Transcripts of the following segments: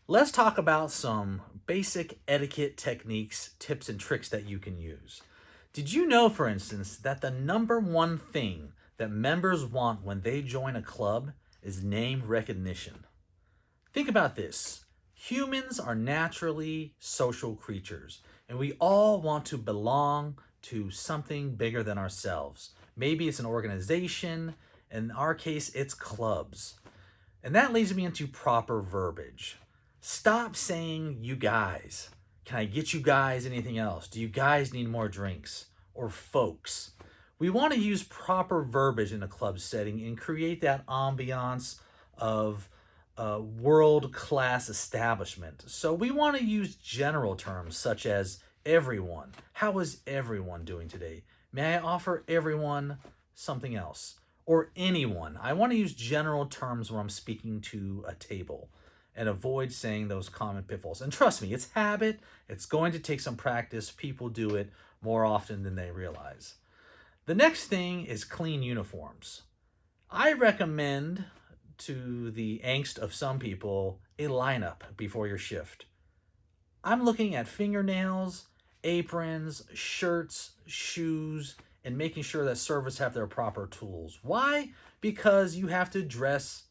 Let's talk about some basic etiquette techniques, tips, and tricks that you can use. Did you know, for instance, that the number one thing that members want when they join a club is name recognition? Think about this. Humans are naturally social creatures, and we all want to belong to something bigger than ourselves. Maybe it's an organization. In our case, it's clubs. And that leads me into proper verbiage. Stop saying you guys. Can I get you guys anything else? Do you guys need more drinks? Or folks. We want to use proper verbiage in a club setting and create that ambiance of a world class establishment. So we want to use general terms such as everyone. How is everyone doing today? May I offer everyone something else? Or anyone. I want to use general terms when I'm speaking to a table and avoid saying those common pitfalls. And trust me, it's habit. It's going to take some practice. People do it more often than they realize. The next thing is clean uniforms. I recommend to the angst of some people a lineup before your shift. I'm looking at fingernails, aprons, shirts, shoes, and making sure that servers have their proper tools. Why? Because you have to dress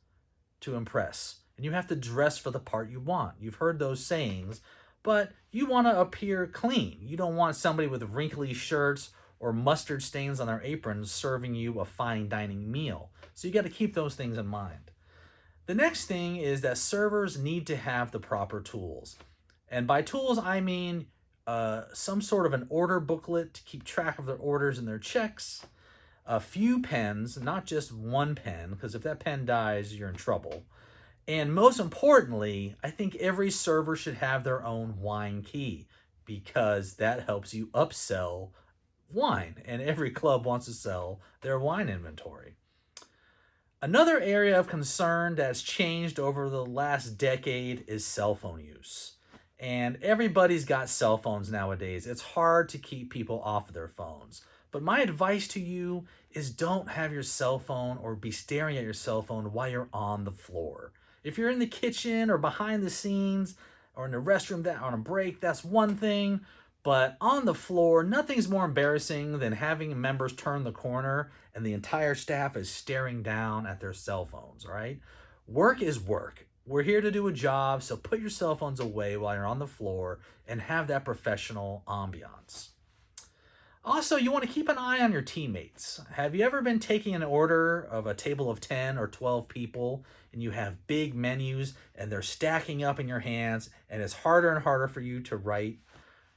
to impress, and you have to dress for the part you want. You've heard those sayings, but you want to appear clean. You don't want somebody with wrinkly shirts or mustard stains on their aprons serving you a fine dining meal. So you got to keep those things in mind. The next thing is that servers need to have the proper tools. And by tools, I mean some sort of an order booklet to keep track of their orders and their checks, a few pens, not just one pen, because if that pen dies, you're in trouble. And most importantly, I think every server should have their own wine key because that helps you upsell wine, and every club wants to sell their wine inventory. Another area of concern that's changed over the last decade is cell phone use. And everybody's got cell phones nowadays. It's hard to keep people off of their phones. But my advice to you is don't have your cell phone or be staring at your cell phone while you're on the floor. If you're in the kitchen or behind the scenes or in the restroom on a break, that's one thing. But on the floor, nothing's more embarrassing than having members turn the corner and the entire staff is staring down at their cell phones, all right? Work is work. We're here to do a job, so put your cell phones away while you're on the floor and have that professional ambiance. Also, you want to keep an eye on your teammates. Have you ever been taking an order of a table of 10 or 12 people and you have big menus and they're stacking up in your hands and it's harder and harder for you to write?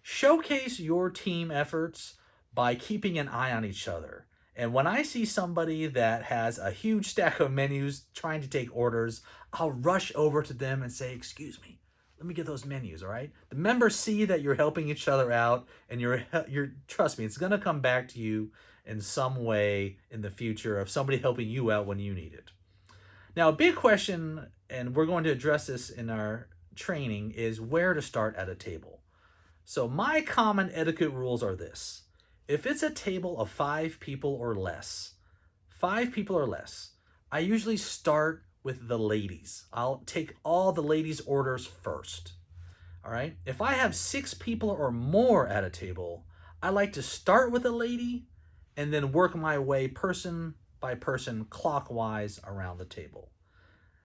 Showcase your team efforts by keeping an eye on each other. And when I see somebody that has a huge stack of menus trying to take orders, I'll rush over to them and say, "Excuse me, let me get those menus, all right?" The members see that you're helping each other out and you're trust me, it's going to come back to you in some way in the future of somebody helping you out when you need it. Now, a big question, and we're going to address this in our training, is where to start at a table. So my common etiquette rules are this. If it's a table of five people or less, I usually start with the ladies. I'll take all the ladies' orders first. All right. If I have six people or more at a table, I like to start with a lady and then work my way person by person clockwise around the table.